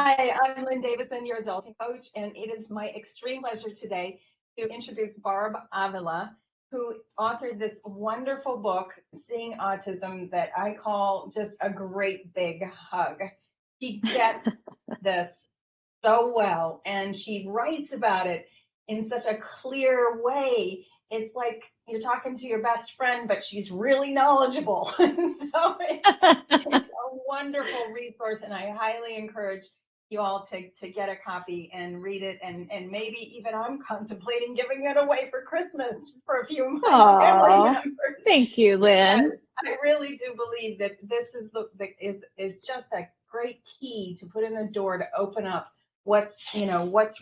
Hi, I'm Lynn Davison, your adulting coach, and it is my extreme pleasure today to introduce Barb Avila, who authored this wonderful book, Seeing Autism, that I call just a great big hug. She gets this so well, and she writes about it in such a clear way. It's like you're talking to your best friend, but she's really knowledgeable. So it's a wonderful resource, and I highly encourage you all to get a copy and read it, and maybe even I'm contemplating giving it away for Christmas for a few of my family members. Thank you, Lynn. I really do believe that this is is just a great key to put in the door to open up what's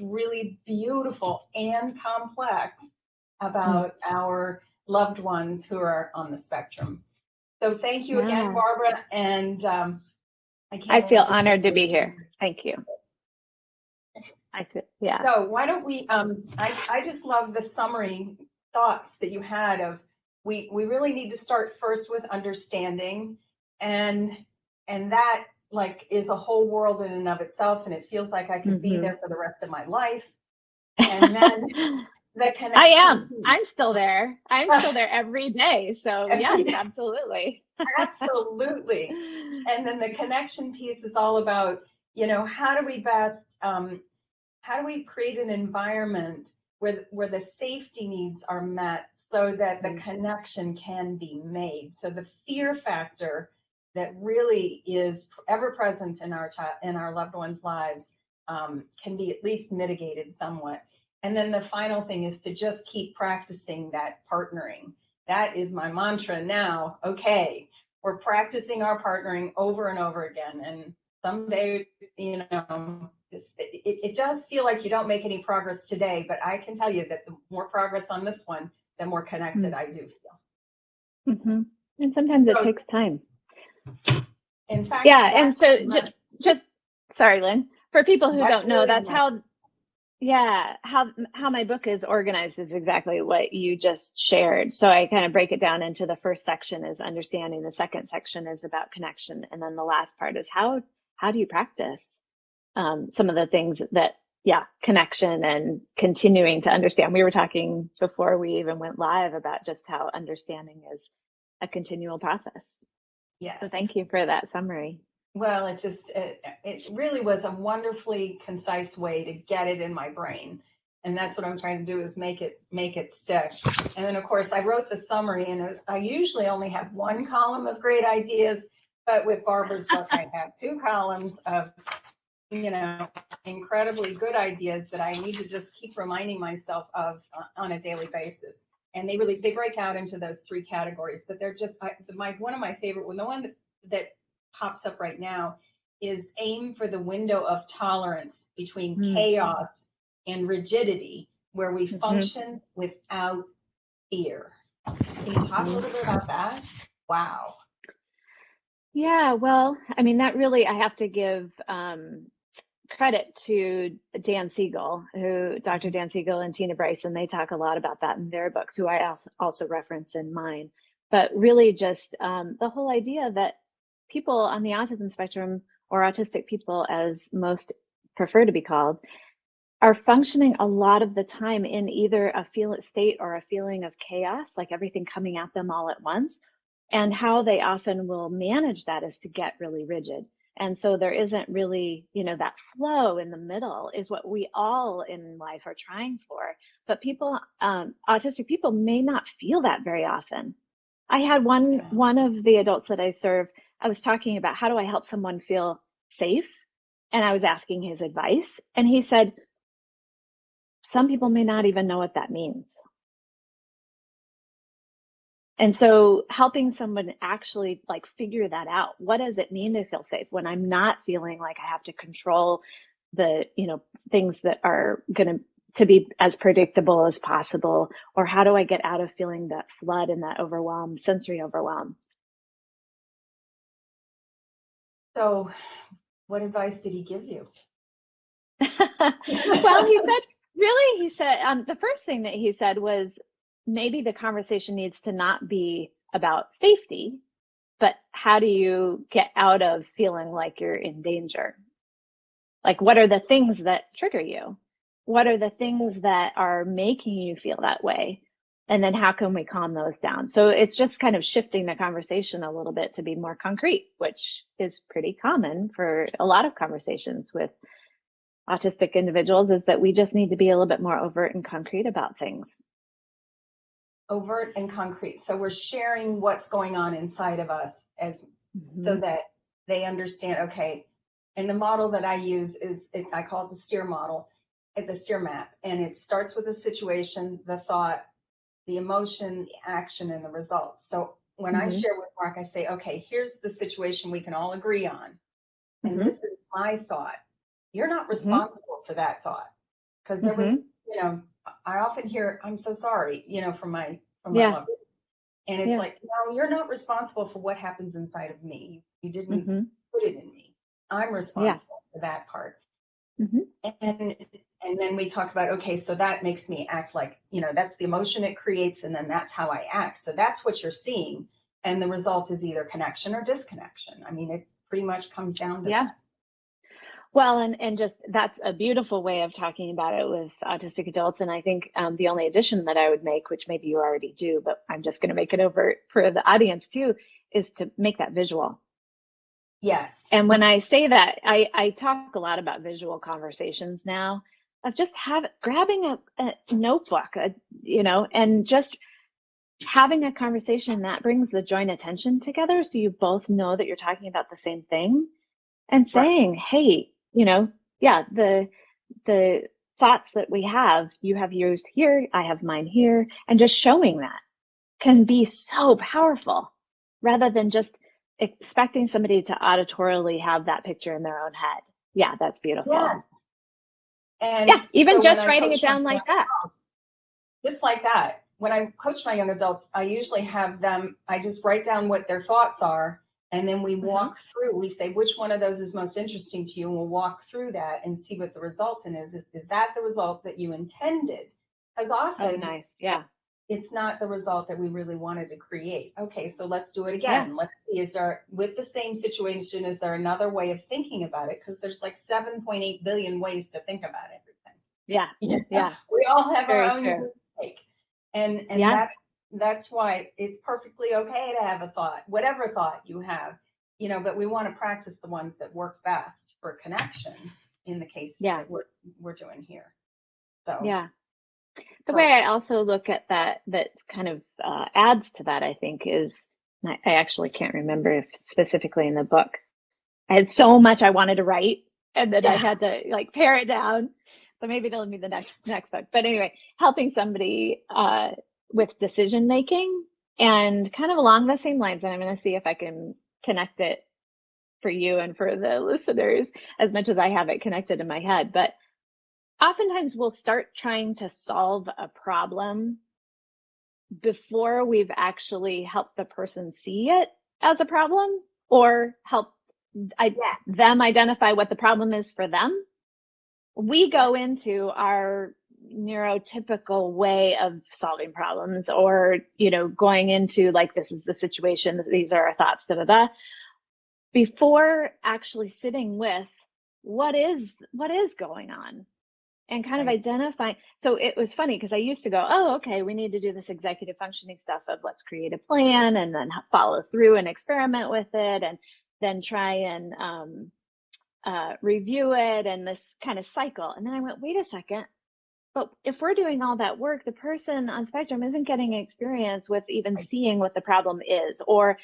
really beautiful and complex about our loved ones who are on the spectrum. So thank you again, Barbara, and I feel honored to be here. Thank you. So why don't we, I just love the summary thoughts that you had of, we really need to start first with understanding, and that like is a whole world in and of itself, and it feels like I could be there for the rest of my life. And then the connection. I'm still there. I'm still there every day. So yes, absolutely. Absolutely. And then the connection piece is all about, how do we best, how do we create an environment where the safety needs are met so that the connection can be made? So the fear factor that really is ever present in our loved ones' lives can be at least mitigated somewhat. And then the final thing is to just keep practicing that partnering. That is my mantra now. Okay, we're practicing our partnering over and over again. And someday, it does feel like you don't make any progress today, but I can tell you that the more progress on this one, the more connected I do feel. And sometimes it takes time. In fact, and so just sorry, Lynn, for people who don't know, that's how my book is organized is exactly what you just shared. So I kind of break it down into the first section is understanding, the second section is about connection, and then the last part is how do you practice some of the things that connection and continuing to understand. We were talking before we even went live about just how understanding is a continual process. Yes. So thank you for that summary. Well, it really was a wonderfully concise way to get it in my brain. And that's what I'm trying to do, is make it stick. And then of course I wrote the summary, and I usually only have one column of great ideas, but with Barbara's book, I have two columns of, incredibly good ideas that I need to just keep reminding myself of on a daily basis. And they break out into those three categories, but they're just one of my favorite one. The one that pops up right now is aim for the window of tolerance between chaos and rigidity, where we function without fear. Can you talk a little bit about that? Wow. Yeah, well, I mean, that really, I have to give credit to Dan Siegel, Dr. Dan Siegel and Tina Bryson, they talk a lot about that in their books, who I also reference in mine. But really just the whole idea that people on the autism spectrum, or autistic people as most prefer to be called, are functioning a lot of the time in either a state or a feeling of chaos, like everything coming at them all at once. And how they often will manage that is to get really rigid. And so there isn't really, that flow in the middle is what we all in life are trying for. But people, autistic people may not feel that very often. I had one of the adults that I serve, I was talking about how do I help someone feel safe? And I was asking his advice. And he said, some people may not even know what that means. And so helping someone actually figure that out. What does it mean to feel safe when I'm not feeling like I have to control the, things that are going to be as predictable as possible? Or how do I get out of feeling that flood and that overwhelm, sensory overwhelm? So what advice did he give you? Well, he said, the first thing that he said was, maybe the conversation needs to not be about safety, but how do you get out of feeling like you're in danger? Like, what are the things that trigger you? What are the things that are making you feel that way? And then how can we calm those down? So it's just kind of shifting the conversation a little bit to be more concrete, which is pretty common for a lot of conversations with autistic individuals, is that we just need to be a little bit more overt and concrete about things. Overt and concrete. So we're sharing what's going on inside of us as so that they understand, okay. And the model that I use is, I call it the steer model, the steer map. And it starts with the situation, the thought, the emotion, the action, and the results. So when I share with Mark, I say, okay, here's the situation we can all agree on. And this is my thought. You're not responsible for that thought. Because there was, I often hear, I'm so sorry, from my mother. And it's like, no, you're not responsible for what happens inside of me. You didn't put it in me. I'm responsible for that part. And then we talk about, okay, so that makes me act like, that's the emotion it creates, and then that's how I act. So that's what you're seeing. And the result is either connection or disconnection. I mean, it pretty much comes down to that. Well, and just that's a beautiful way of talking about it with autistic adults. And I think the only addition that I would make, which maybe you already do, but I'm just going to make it overt for the audience too, is to make that visual. Yes. And when I say that, I talk a lot about visual conversations now, of just grabbing a notebook, and just having a conversation that brings the joint attention together, so you both know that you're talking about the same thing, and saying, hey, the thoughts that we have, you have yours here, I have mine here, and just showing that can be so powerful, rather than just expecting somebody to auditorily have that picture in their own head. Yeah, that's beautiful. Yes. And even so just writing it down like that. Just like that. When I coach my young adults, I usually have them, I just write down what their thoughts are, and then we walk through, we say, which one of those is most interesting to you? And we'll walk through that and see what the result is. Is that the result that you intended? Because often it's not the result that we really wanted to create. Okay, so let's do it again. Let's see, with the same situation, is there another way of thinking about it? Because there's like 7.8 billion ways to think about everything. We all have our own take. And that's why it's perfectly okay to have a thought, whatever thought you have, but we want to practice the ones that work best for connection in the case that we're doing here. So the way I also look at that kind of adds to that, I think, is, I actually can't remember if specifically in the book, I had so much I wanted to write, and then I had to pare it down. So maybe it'll be the next book. But anyway, helping somebody with decision making, and kind of along the same lines. And I'm going to see if I can connect it for you and for the listeners as much as I have it connected in my head. But oftentimes we'll start trying to solve a problem before we've actually helped the person see it as a problem, or help them identify what the problem is for them. We go into our neurotypical way of solving problems, or going into this is the situation, these are our thoughts, before actually sitting with what is going on, and kind of identifying. So it was funny, because I used to go, oh, okay, we need to do this executive functioning stuff of let's create a plan, and then follow through and experiment with it, and then try and review it, and this kind of cycle. And then I went, wait a second, but if we're doing all that work, the person on spectrum isn't getting experience with even seeing what the problem is, or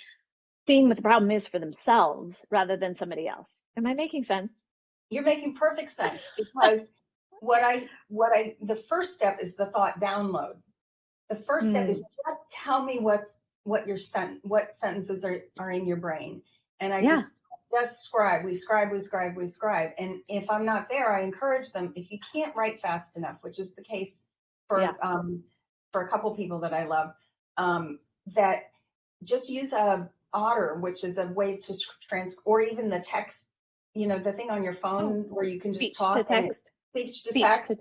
seeing what the problem is for themselves rather than somebody else. Am I making sense? You're making perfect sense, because the first step is the thought download. The first step is just tell me what sentences are in your brain. And I just scribe. We scribe. And if I'm not there, I encourage them, if you can't write fast enough, which is the case for a couple people that I love, that just use a Otter, which is a way to or even the text, the thing on your phone where you can just speech talk. Speech to text.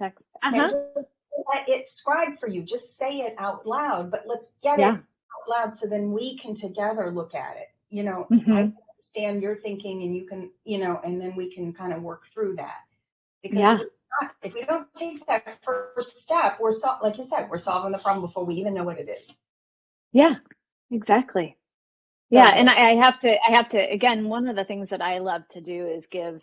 And just let it scribe for you. Just say it out loud, but let's get it out loud, so then we can together look at it. I can understand your thinking, and you can, and then we can kind of work through that. Because Yeah. if we don't take that first step, like you said, we're solving the problem before we even know what it is. Yeah, exactly. So Yeah. And good. I have to, again, one of the things that I love to do is give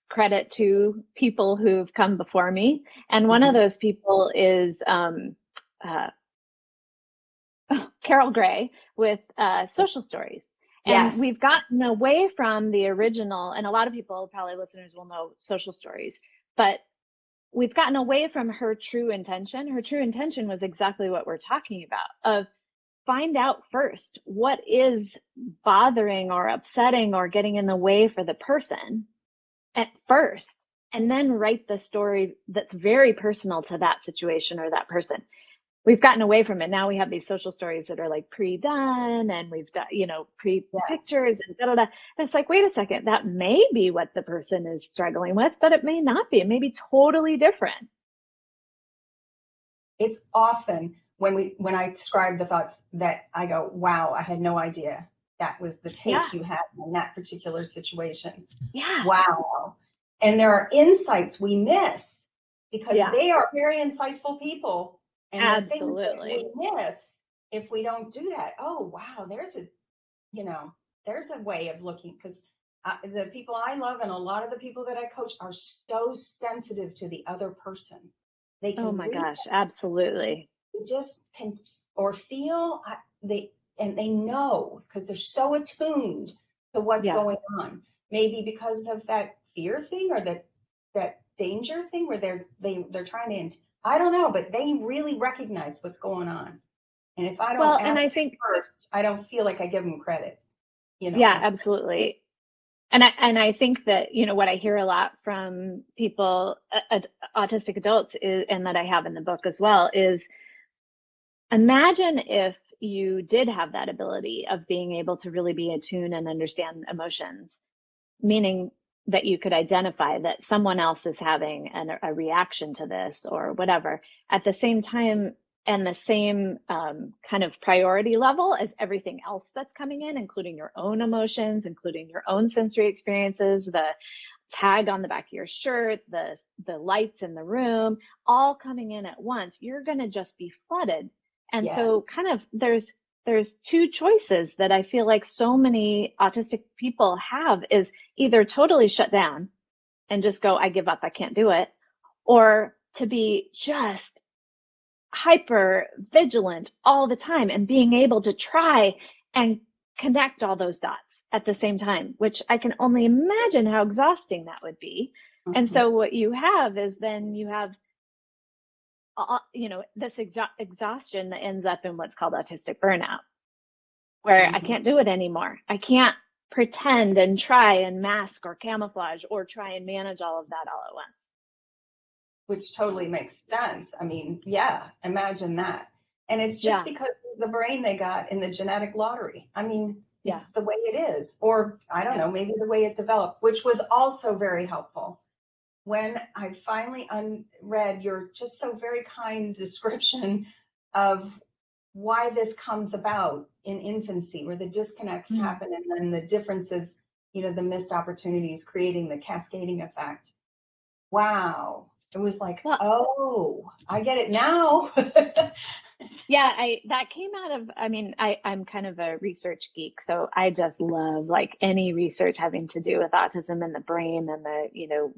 credit to people who've come before me. And one of Mhm. those people is uh, Carol Gray with Social Stories. And Yes. we've gotten away from the original, and a lot of people, probably listeners, will know Social Stories, but we've gotten away from her true intention. Her true intention was exactly what we're talking about, of find out first what is bothering or upsetting or getting in the way for the person at first, and then write the story that's very personal to that situation or that person. We've gotten away from it. Now we have these social stories that are like pre-done, and we've done, Yeah. pre-pictures and da da da. And it's like, wait a second, that may be what the person is struggling with, but it may not be. It may be totally different. It's often when I describe the thoughts that I go, wow, I had no idea that was the Yeah. take you had in that particular situation. Yeah. Wow. And there are insights we miss because Yeah. they are very insightful people. And there are things that we Absolutely. miss if we don't do that. Oh, wow, there's a way of looking, because the people I love and a lot of the people that I coach are so sensitive to the other person. They Oh can my read, gosh, absolutely. they just can, or feel, and they know because they're so attuned to what's Yeah. going on. Maybe because of that fear thing, or that danger thing, where they're trying to, I don't know, but they really recognize what's going on. And if I don't Well, and ask I think, first, I don't feel like I give them credit. yeah, If absolutely. And I think that, what I hear a lot from people, autistic adults, is, and that I have in the book as well, is imagine if you did have that ability of being able to really be attuned and understand emotions, meaning that you could identify that someone else is having a reaction to this or whatever at the same time, and the same kind of priority level as everything else that's coming in, including your own emotions, including your own sensory experiences, the tag on the back of your shirt, the lights in the room, all coming in at once. You're going to just be flooded. And yeah, so kind of there's two choices that I feel like so many autistic people have, is either totally shut down and just go, I give up, I can't do it, or to be just hyper vigilant all the time and being able to try and connect all those dots at the same time, which I can only imagine how exhausting that would be. And mhm, so what you have is then you have this exhaustion that ends up in what's called autistic burnout, where I mhm. can't do it anymore. I can't pretend and try and mask or camouflage or try and manage all of that all at once. Which totally makes sense. I mean, yeah, imagine that. And it's just Yeah, because of the brain they got in the genetic lottery. I mean, yeah, it's the way it is. Or I don't yeah. know, maybe the way it developed, which was also very helpful. When I finally read your just so very kind description of why this comes about in infancy, where the disconnects Mm. happen and then the differences, the missed opportunities creating the cascading effect. Wow. It was like, Well, oh, I get it now. yeah, I that came out of, I mean, I'm kind of a research geek, so I just love like any research having to do with autism and the brain and the,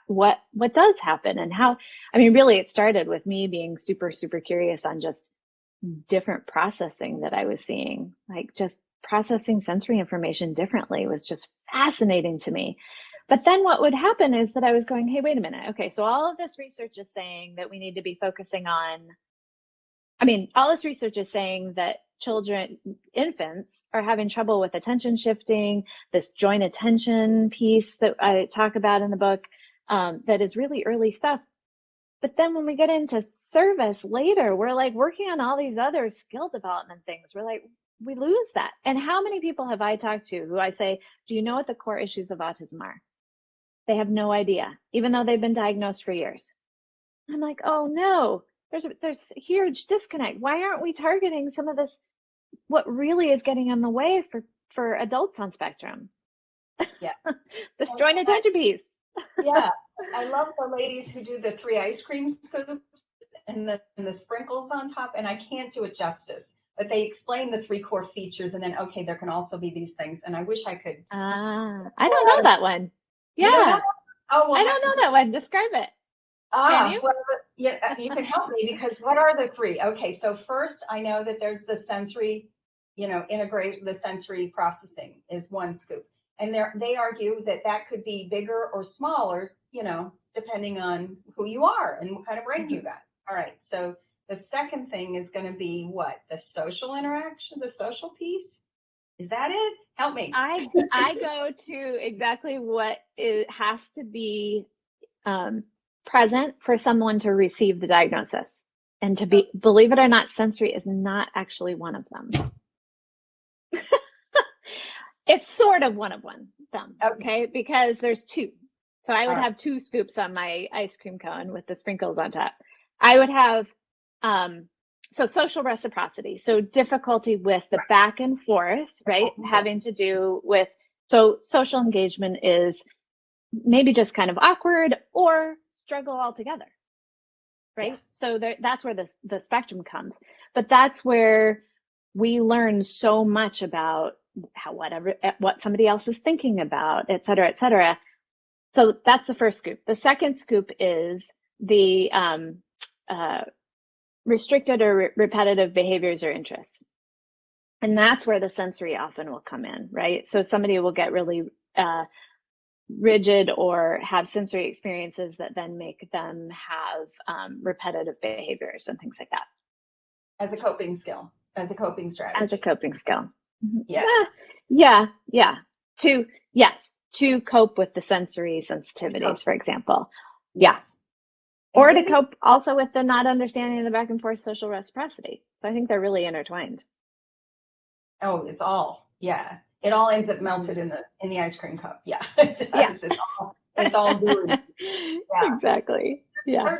what does happen and how. I mean, really it started with me being super, super curious on just different processing that I was seeing. Like just processing sensory information differently was just fascinating to me. But then what would happen is that I was going, hey, wait a minute. Okay, so all of this research is saying that we need to be focusing on, I mean, all this research is saying that children, infants, are having trouble with attention shifting, this joint attention piece that I talk about in the book, that is really early stuff. But then when we get into service later, we're like working on all these other skill development things. We're like, we lose that. And how many people have I talked to who I say, do you know what the core issues of autism are? They have no idea, even though they've been diagnosed for years. I'm like, oh no, there's a huge disconnect. Why aren't we targeting some of this, what really is getting in the way for adults on spectrum. Yeah. The joint attention piece. Yeah. I love the ladies who do the 3 ice cream scoops and the sprinkles on top, and I can't do it justice. But they explain the 3 core features, and then okay, there can also be these things. And I wish I could. I don't know that one. You don't know? Yeah, Oh, well, I don't know that one. Describe it. Can you? well, yeah, you can help me because what are the 3? Okay, so first I know that there's the sensory, integrate the sensory processing is 1 scoop. And they argue that that could be bigger or smaller, depending on who you are and what kind of brain you got. All right, so the second thing is going to be what? The social interaction, the social piece? Is that it? Help me. I go to exactly what it has to be present for someone to receive the diagnosis. And to be, believe it or not, sensory is not actually one of them. It's sort of one of them, okay? Because there's 2. So I would have 2 scoops on my ice cream cone with the sprinkles on top. I would have, so social reciprocity. So difficulty with the back and forth, right? Having to do with, so social engagement is maybe just kind of awkward or struggle altogether, right? So that's where the spectrum comes. But that's where we learn so much about what somebody else is thinking about, et cetera, et cetera. So that's the first scoop. The second scoop is the restricted or repetitive behaviors or interests. And that's where the sensory often will come in, right? So somebody will get really rigid or have sensory experiences that then make them have repetitive behaviors and things like that. As a coping skill, as a coping strategy. As a coping skill. Yeah. Yeah. To cope with the sensory sensitivities, for example. Yes. Or to cope also with the not understanding the back and forth social reciprocity. So I think they're really intertwined. Oh, it's all, yeah. It all ends up melted in the ice cream cup. Yeah. It does. It's all glued. Yeah. Exactly. Yeah.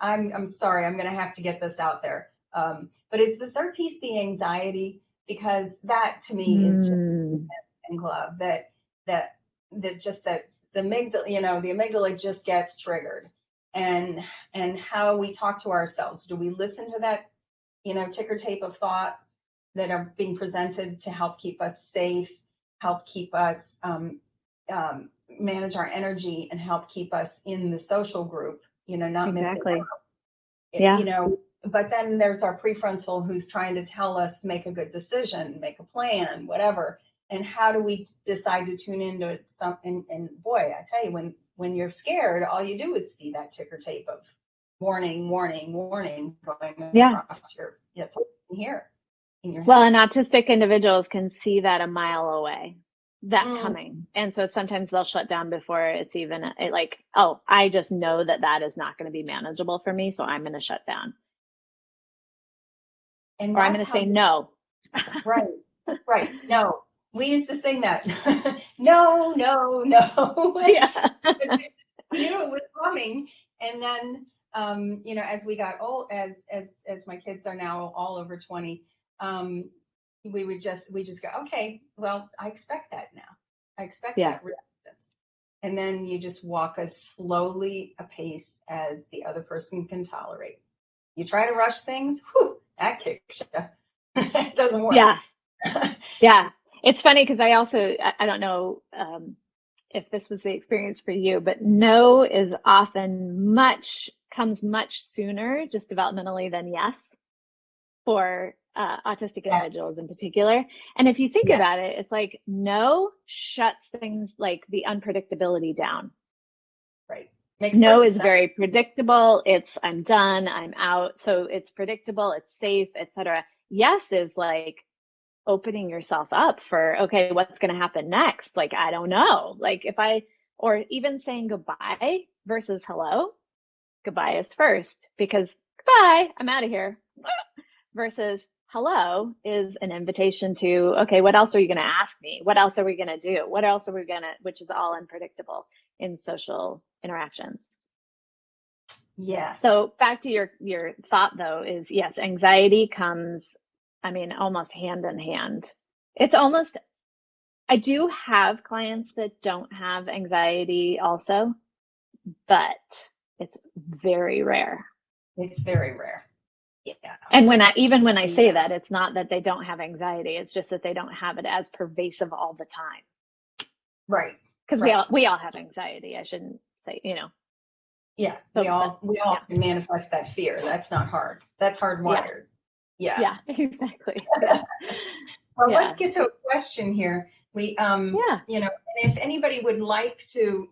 I'm sorry, I'm gonna have to get this out there. But is the third piece the anxiety? Because that to me is just and glove that just that the amygdala just gets triggered, and how we talk to ourselves. Do we listen to that ticker tape of thoughts that are being presented to help keep us safe, help keep us manage our energy, and help keep us in the social group, not exactly. missing out. But then there's our prefrontal who's trying to tell us, make a good decision, make a plan, whatever. And how do we decide to tune into something? And boy, I tell you, when you're scared, all you do is see that ticker tape of warning, warning, warning going across your, it's here in your head. Well, and autistic individuals can see that a mile away, that coming. And so sometimes they'll shut down before it's even like, oh, I just know that is not going to be manageable for me. So I'm going to shut down. Or I'm going to say no. Right. No. We used to sing that. No. Yeah. It was coming. And then, as we got old, as my kids are now all over 20, we just go, okay, well, I expect that now. I expect that resistance. And then you just walk as slowly a pace as the other person can tolerate. You try to rush things, that kicks you. It doesn't work. Yeah. It's funny because I don't know if this was the experience for you, but no is often comes much sooner just developmentally than yes for autistic individuals in particular. And if you think about it, it's like no shuts things like the unpredictability down. Right. No is very predictable. It's I'm done, I'm out. So it's predictable, it's safe, etc. Yes is like opening yourself up for, okay, what's going to happen next? Like, I don't know. Like or even saying goodbye versus hello. Goodbye is first because goodbye, I'm out of here. Versus hello is an invitation to, okay, what else are you going to ask me? What else are we going to do? What else are we going to, which is all unpredictable in social interactions. Yes. So back to your thought though is yes, anxiety comes, almost hand in hand. It's almost I do have clients that don't have anxiety also, but it's very rare. It's very rare. Yeah. And even when I say that, it's not that they don't have anxiety. It's just that they don't have it as pervasive all the time. Right. Because right. we all have anxiety. I shouldn't say, Yeah. But, we all can manifest that fear. That's not hard. That's hardwired. Yeah. Yeah, exactly. Yeah. Well, Yeah. let's get to a question here. We, you know, and if anybody would like to,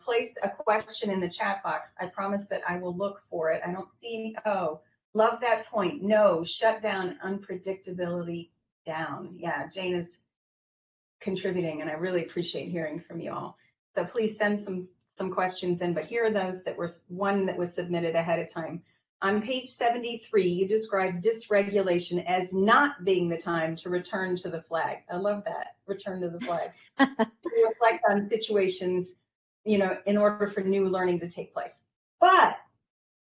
place a question in the chat box, I promise that I will look for it. I don't see, love that point. No, shut down unpredictability down. Yeah, Jane is contributing, and I really appreciate hearing from you all. So please send some questions in, but here are those that were one that was submitted ahead of time. On page 73, you describe dysregulation as not being the time to return to the flag. I love that, return to the flag. To reflect on situations, in order for new learning to take place. But,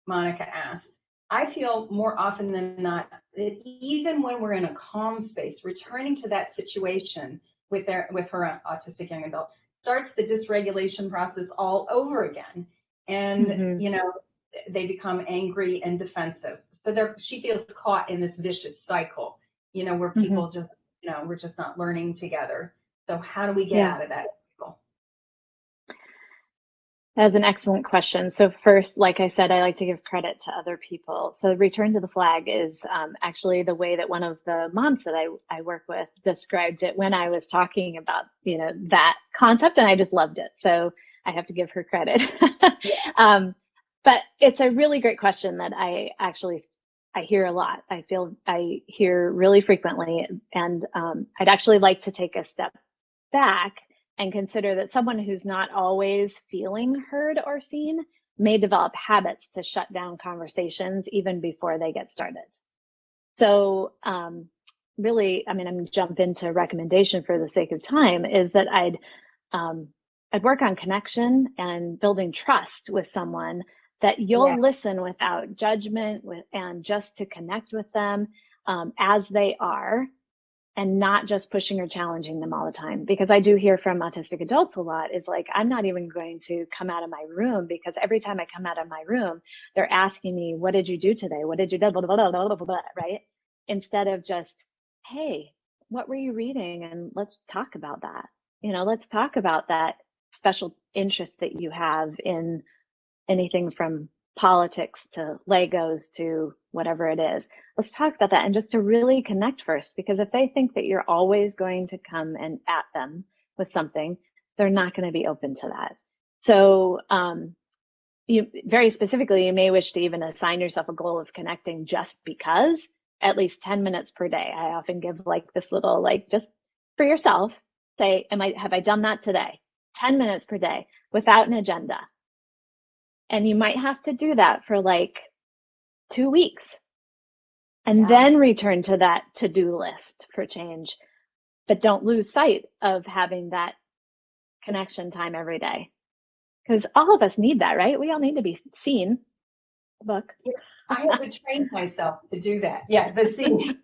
Monica asks, I feel more often than not that even when we're in a calm space, returning to that situation with her autistic young adult starts the dysregulation process all over again. And, they become angry and defensive. So she feels caught in this vicious cycle, where people just, we're just not learning together. So how do we get out of that? That's an excellent question. So first, like I said, I like to give credit to other people. So return to the flag is actually the way that one of the moms that I work with described it when I was talking about, that concept, and I just loved it. So I have to give her credit. But it's a really great question that I hear a lot. I hear really frequently, and I'd actually like to take a step back and consider that someone who's not always feeling heard or seen may develop habits to shut down conversations even before they get started. So really, I'm going to jump into recommendation for the sake of time, is that I'd work on connection and building trust with someone, that you'll listen without judgment and just to connect with them as they are, and not just pushing or challenging them all the time. Because I do hear from autistic adults a lot is like, I'm not even going to come out of my room, because every time I come out of my room, they're asking me, what did you do today? What did you do? Blah, blah, blah, blah, blah, blah, right? Instead of just, hey, what were you reading? And let's talk about that. Let's talk about that special interest that you have in anything from politics to Legos to whatever it is. Let's talk about that, and just to really connect first, because if they think that you're always going to come and at them with something, they're not going to be open to that. So you very specifically, you may wish to even assign yourself a goal of connecting just because, at least 10 minutes per day. I often give like this little, just for yourself, say, have I done that today? 10 minutes per day without an agenda. And you might have to do that for 2 weeks, and then return to that to-do list for change. But don't lose sight of having that connection time every day, because all of us need that, right? We all need to be seen. Book. I had to train myself to do that. Yeah, the scene.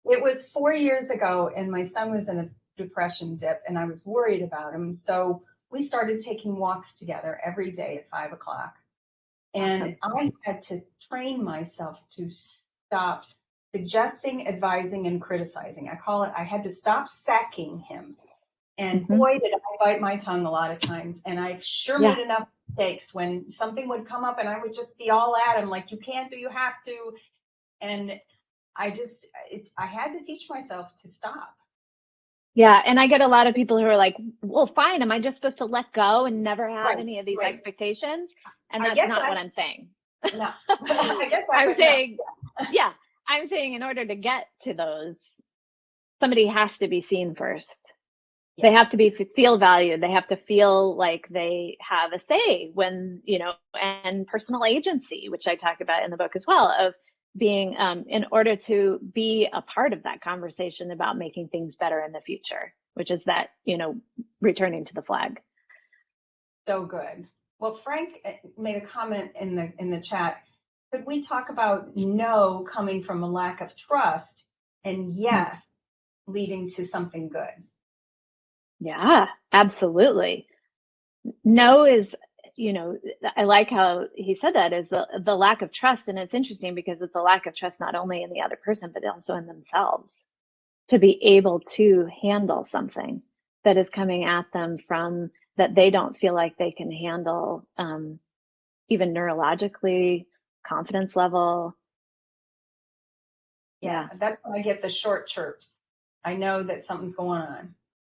It was 4 years ago, and my son was in a depression dip, and I was worried about him. So we started taking walks together every day at 5 o'clock. And I had to train myself to stop suggesting, advising, and criticizing. I had to stop sacking him. And boy, did I bite my tongue a lot of times. And I sure made enough mistakes when something would come up and I would just be all at him, like, you can't do, you have to. And I had to teach myself to stop. Yeah. And I get a lot of people who are like, well, fine. Am I just supposed to let go and never have any of these expectations? And that's not what I'm saying. No, I guess I'm saying, I'm saying in order to get to those, somebody has to be seen first. They have to feel valued. They have to feel like they have a say when, and personal agency, which I talk about in the book as well, of being in order to be a part of that conversation about making things better in the future, which is that, returning to the flag. So good. Well, Frank made a comment in the chat. Could we talk about no coming from a lack of trust, and yes, leading to something good. Yeah, absolutely. No is, I like how he said that, is the lack of trust. And it's interesting because it's a lack of trust not only in the other person, but also in themselves to be able to handle something that is coming at them from that they don't feel like they can handle, even neurologically, confidence level. Yeah, that's when I get the short chirps. I know that something's going on.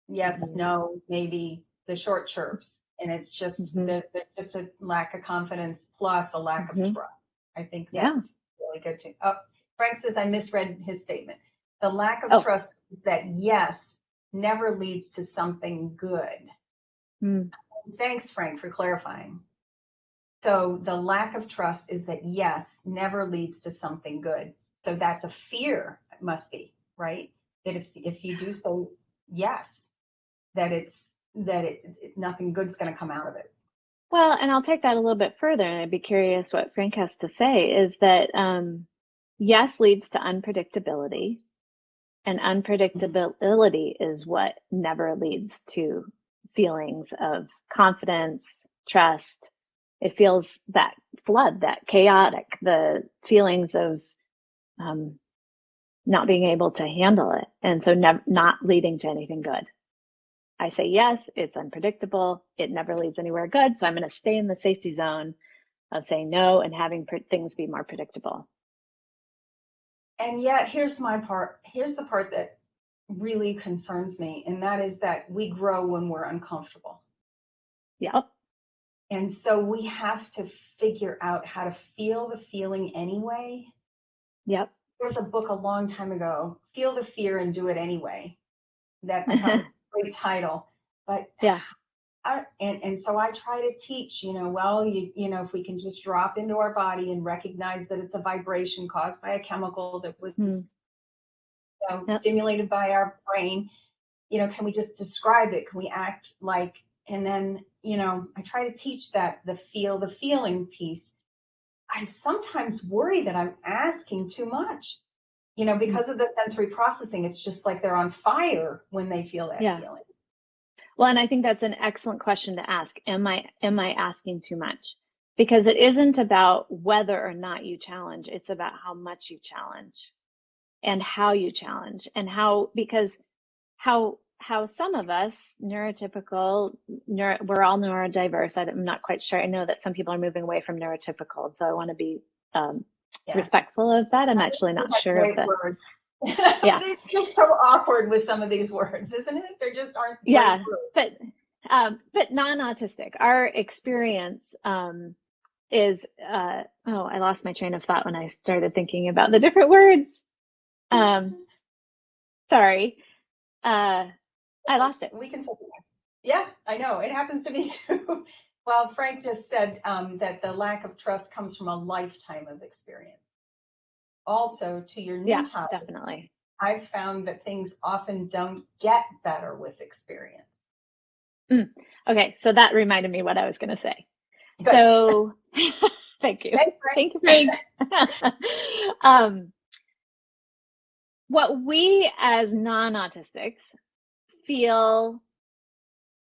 Yes, Mhm. no, maybe, the short chirps. And it's just Mhm. just a lack of confidence plus a lack of Mhm. trust. I think Yeah. that's really good too. Oh, Frank says I misread his statement. The lack of Oh. trust is that yes never leads to something good. Mm. Thanks, Frank, for clarifying. So the lack of trust is that yes never leads to something good. So that's a fear, it must be, right? That if you do say yes, that nothing good's going to come out of it. Well, and I'll take that a little bit further, and I'd be curious what Frank has to say, is that yes leads to unpredictability, and unpredictability is what never leads to feelings of confidence, trust. It feels that flood, that chaotic, the feelings of um, not being able to handle it. And so not leading to anything good. I say yes, it's unpredictable. It never leads anywhere good. So I'm going to stay in the safety zone of saying no and having things be more predictable. And yet here's the part that really concerns me, and that is that we grow when we're uncomfortable. Yep. And so we have to figure out how to feel the feeling anyway. Yep. There's a book a long time ago, Feel the Fear and Do It Anyway, that I thought was a great title. But Yeah. and so I try to teach, well, if we can just drop into our body and recognize that it's a vibration caused by a chemical that was Yep. stimulated by our brain, can we just describe it? Can we act like, and then, I try to teach that the feeling piece. I sometimes worry that I'm asking too much, because of the sensory processing. It's just like they're on fire when they feel that Yeah. feeling. Well, and I think that's an excellent question to ask. Am I asking too much? Because it isn't about whether or not you challenge. It's about how much you challenge and how you challenge and because how some of us neurotypical, we're all neurodiverse. I'm not quite sure. I know that some people are moving away from neurotypical, so I want to be Yeah. respectful of that. I'm actually not sure of the. Word. Yeah. It's so awkward with some of these words, isn't it? There just aren't Yeah, great but non-autistic, our experience is I lost my train of thought when I started thinking about the different words. Sorry. I lost it. We can say that. Yeah, I know. It happens to me too. Well, Frank just said that the lack of trust comes from a lifetime of experience. Also, to your new Yeah, topic, definitely. I've found that things often don't get better with experience. Okay, so that reminded me what I was going to say. Good. So thank you. Thanks, Frank. Thank you, Frank. What we as non-autistics feel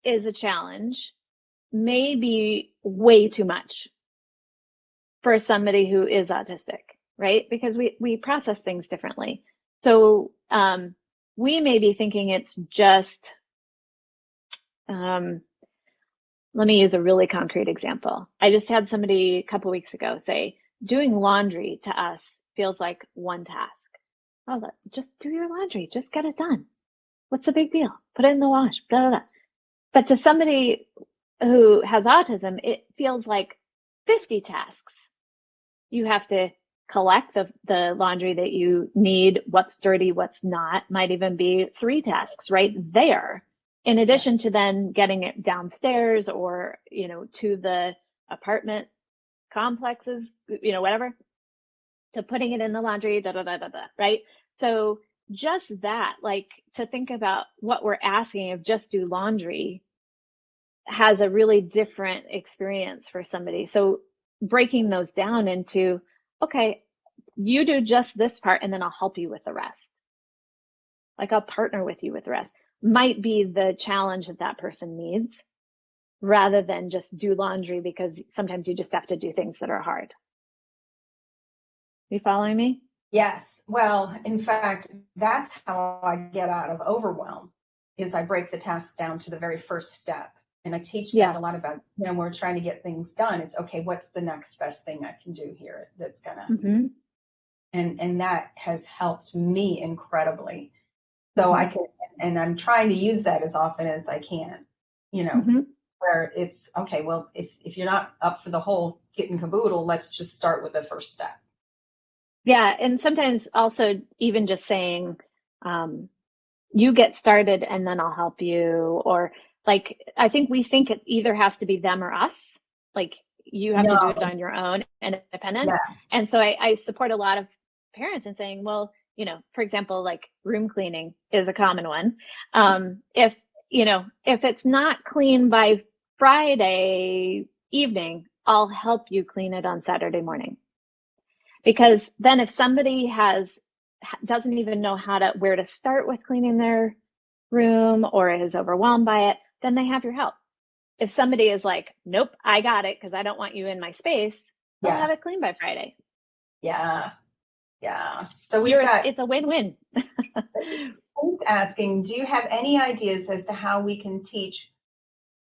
is a challenge may be way too much for somebody who is autistic, right? Because we process things differently. So we may be thinking it's just, let me use a really concrete example. I just had somebody a couple weeks ago say, doing laundry to us feels like one task. Oh, just do your laundry, just get it done. What's the big deal? Put it in the wash, blah, blah, blah. But to somebody who has autism, it feels like 50 tasks. You have to collect the laundry that you need, what's dirty, what's not, might even be 3 tasks right there. In addition to then getting it downstairs or, to the apartment complexes, whatever, to putting it in the laundry, right? So just that, like to think about what we're asking of just do laundry has a really different experience for somebody. So breaking those down into, okay, you do just this part and then I'll help you with the rest. Like, I'll partner with you with rest, might be the challenge that that person needs, rather than just do laundry, because sometimes you just have to do things that are hard. You following me? Yes. Well, in fact, that's how I get out of overwhelm, is I break the task down to the very first step. And I teach that a lot about, we're trying to get things done. It's okay, what's the next best thing I can do here that's gonna, and that has helped me incredibly. So I can, and I'm trying to use that as often as I can, where it's okay, well, if you're not up for the whole kit and caboodle, let's just start with the first step. Yeah, and sometimes also even just saying, you get started and then I'll help you. Or like, I think we think it either has to be them or us. Like, you have to do it on your own and independent. Yeah. And so I support a lot of parents in saying, well, for example, like room cleaning is a common one. If it's not clean by Friday evening, I'll help you clean it on Saturday morning. Because then if somebody doesn't even know where to start with cleaning their room, or is overwhelmed by it, then they have your help. If somebody is like, nope, I got it because I don't want you in my space, they'll have it clean by Friday. Yeah. So it's a win-win. Who's asking, do you have any ideas as to how we can teach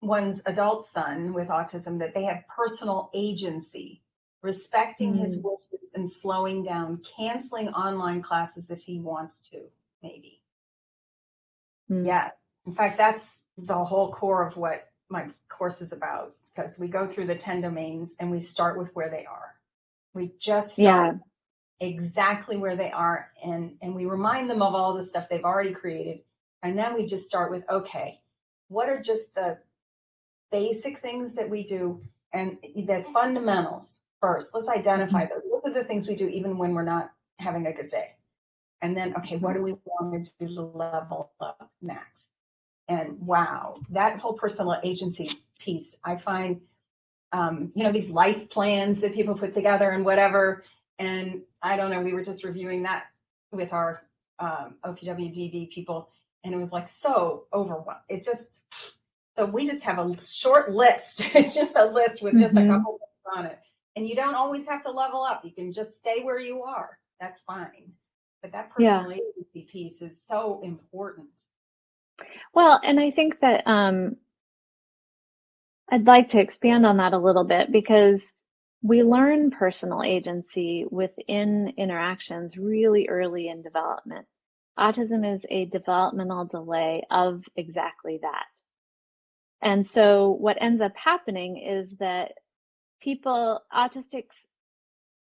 one's adult son with autism that they have personal agency, respecting his wishes and slowing down, canceling online classes if he wants to, maybe? Yes. In fact, that's the whole core of what my course is about, because we go through the 10 domains and we start with where they are. We just start exactly where they are, and we remind them of all the stuff they've already created. And then we just start with, okay, what are just the basic things that we do, and the fundamentals first. Let's identify those. Those are the things we do even when we're not having a good day. And then, okay, what do we want to do to level up next? And wow, that whole personal agency piece, I find, these life plans that people put together and whatever. And I don't know, we were just reviewing that with our OPWDD people, and it was like so overwhelmed. So we just have a short list. It's just a list with just a couple things on it. And you don't always have to level up. You can just stay where you are. That's fine. But that personal agency piece is so important. Well, and I think that I'd like to expand on that a little bit, because we learn personal agency within interactions really early in development. Autism is a developmental delay of exactly that. And so what ends up happening is that autistics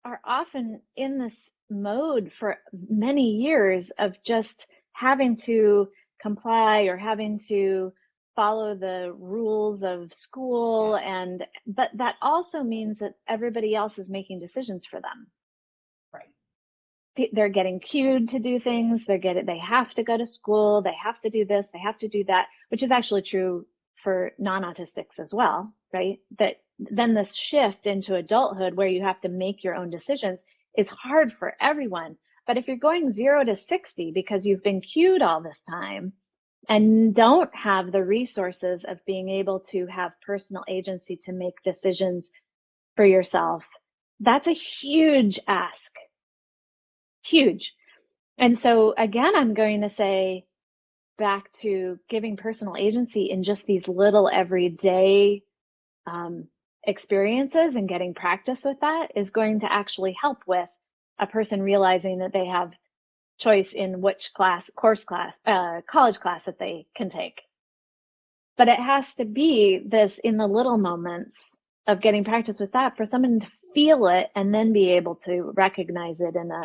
are often in this mode for many years of just having to comply or having to follow the rules of school. But that also means that everybody else is making decisions for them. Right. They're getting cued to do things. They have to go to school. They have to do this. They have to do that, which is actually true for non-autistics as well, right? That then this shift into adulthood where you have to make your own decisions is hard for everyone. But if you're going 0 to 60 because you've been cued all this time and don't have the resources of being able to have personal agency to make decisions for yourself, that's a huge ask. Huge. And so again, I'm going to say back to giving personal agency in just these little everyday experiences, and getting practice with that is going to actually help with a person realizing that they have choice in which college class that they can take. But it has to be this in the little moments of getting practice with that for someone to feel it and then be able to recognize it in a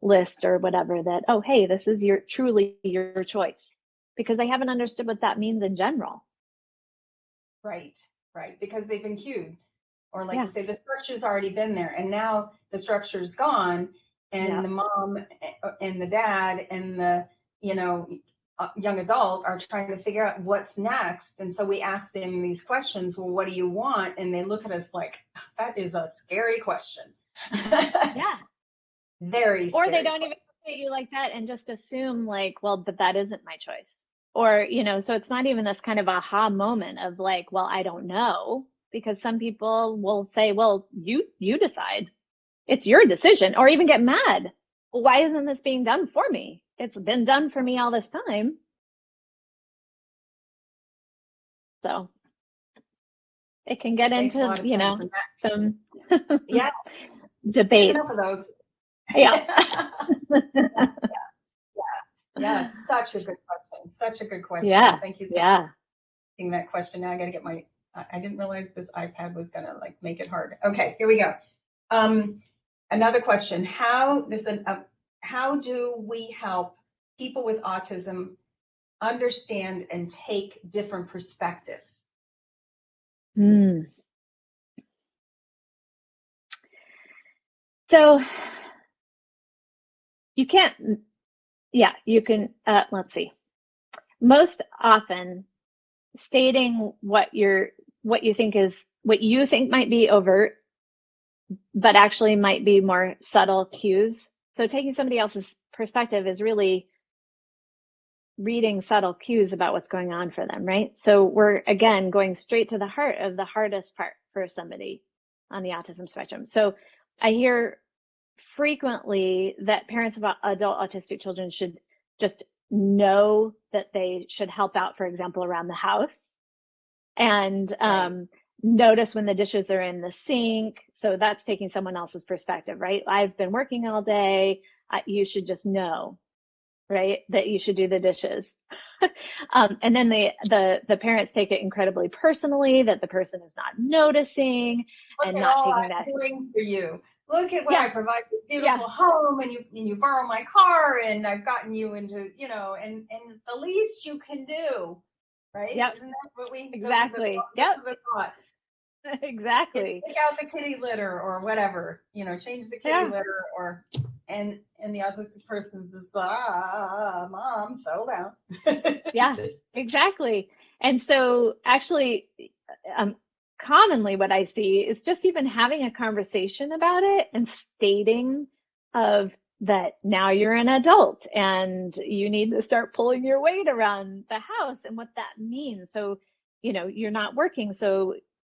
list or whatever, that, oh, hey, this is truly your choice, because they haven't understood what that means in general. Right, because they've been cued. Or like you say, the structure's already been there, and now the structure's gone, and the mom and the dad and the, young adult are trying to figure out what's next. And so we ask them these questions. Well, what do you want? And they look at us like, that is a scary question. Yeah. Very scary. Or they don't even at you like that and just assume like, well, but that isn't my choice. Or, so it's not even this kind of aha moment of like, well, I don't know, because some people will say, well, you decide. It's your decision, or even get mad. Well, why isn't this being done for me? It's been done for me all this time. So it can get Makes a into, lot of sense. And some yeah, there's debate. enough of those. Yeah. Yeah, such a good question. Such a good question. Yeah. Thank you so much Yeah. for asking that question. Now I got to get my, I didn't realize this iPad was going to like make it hard. Okay, here we go. Another question. How do we help people with autism understand and take different perspectives? Mm. So you can't, yeah, you can, let's see. Most often stating what you think might be overt, but actually might be more subtle cues. So taking somebody else's perspective is really reading subtle cues about what's going on for them, right? So we're, again, going straight to the heart of the hardest part for somebody on the autism spectrum. So I hear frequently that parents of adult autistic children should just know that they should help out, for example, around the house, and notice when the dishes are in the sink. So that's taking someone else's perspective, right? I've been working all day. You should just know, right, that you should do the dishes. And then the parents take it incredibly personally that the person is not noticing. Look And at not all taking I'm that. doing for you. Look at what Yeah. I provide, this Yeah. beautiful home, and you borrow my car, and I've gotten you into, and the least you can do, right? Yep. Isn't that what we Exactly. those Yep. are the thoughts? Exactly. Take out the kitty litter or whatever, change the kitty Yeah. litter, or and the autistic person says, mom, settle down. Yeah, exactly. And so actually, commonly what I see is just even having a conversation about it and stating of that now you're an adult and you need to start pulling your weight around the house and what that means. So, you're not working,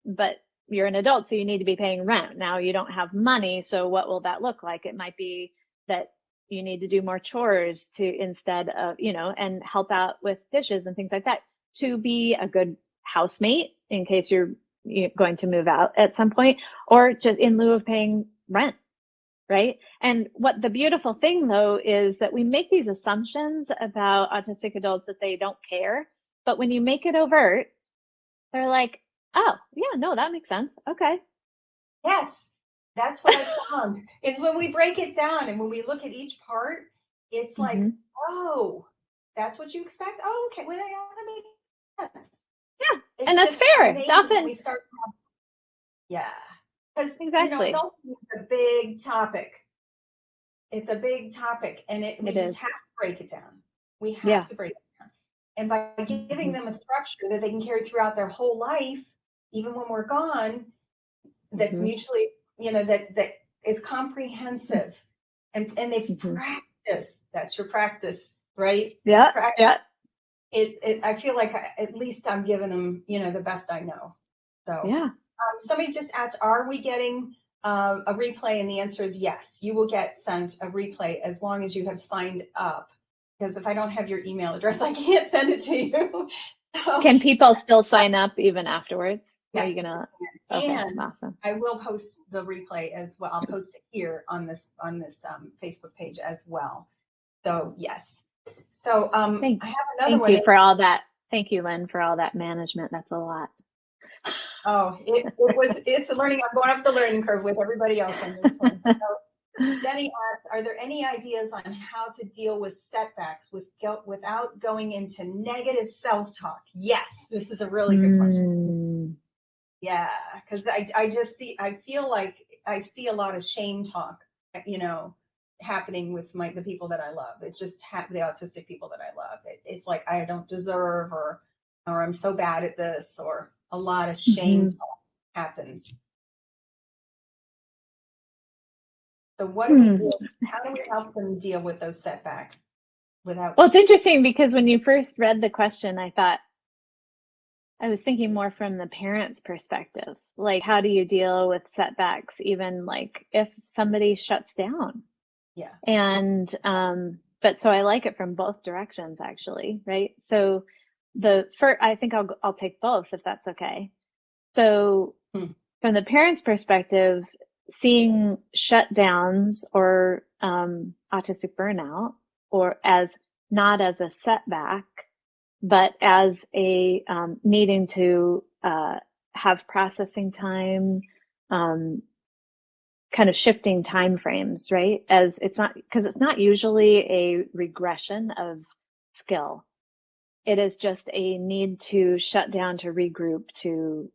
but you're an adult, so you need to be paying rent. Now you don't have money, so what will that look like? It might be that you need to do more chores to instead of, and help out with dishes and things like that, to be a good housemate in case you're going to move out at some point, or just in lieu of paying rent, right? And what the beautiful thing though is that we make these assumptions about autistic adults that they don't care, but when you make it overt, they're like, oh yeah, no, that makes sense, okay. Yes, that's what I found is when we break it down and when we look at each part, it's like, Mm-hmm. oh, that's what you expect. Oh, okay, well, yeah, that makes sense. Yeah, and It's that's just fair. It's amazing when often, we start. Yeah, because exactly, adulting is a big topic. It's a big topic, and we it just is. have to break it down. We have Yeah. to break it down, and by giving Mm-hmm. them a structure that they can carry throughout their whole life, even when we're gone, that's Mm-hmm. mutually, that is comprehensive, and they've Mm-hmm. practiced. That's your practice, right? Yeah, Practice. yeah. I feel like at least I'm giving them, the best I know. So Yeah. somebody just asked, are we getting a replay? And the answer is yes. You will get sent a replay as long as you have signed up. Because if I don't have your email address, I can't send it to you. So Can people still sign up even afterwards? Are you yes, gonna? they can. Okay, And awesome. I will post the replay as well. I'll post it here on this Facebook page as well. So yes. So I have another Thank one. you for all that. Thank you, Lynn, for all that management. That's a lot. Oh, it's a learning. I'm going up the learning curve with everybody else on this one. So Jenny asks, are there any ideas on how to deal with setbacks without going into negative self-talk? Yes, this is a really good question. Yeah, because I feel like I see a lot of shame talk, happening with the people that I love. It's just the autistic people that I love. It's like I don't deserve, or I'm so bad at this, or a lot of shame talk happens. So what do we do? How do we help them deal with those setbacks without? Well, it's interesting because when you first read the question, I was thinking more from the parent's perspective. Like, how do you deal with setbacks, even like if somebody shuts down? Yeah. And, but so I like it from both directions, actually, right? So I think I'll take both if that's okay. So from the parent's perspective, seeing shutdowns or autistic burnout, or as not as a setback, but as a needing to have processing time, kind of shifting time frames, right? As it's not, because it's not usually a regression of skill. It is just a need to shut down, to regroup, to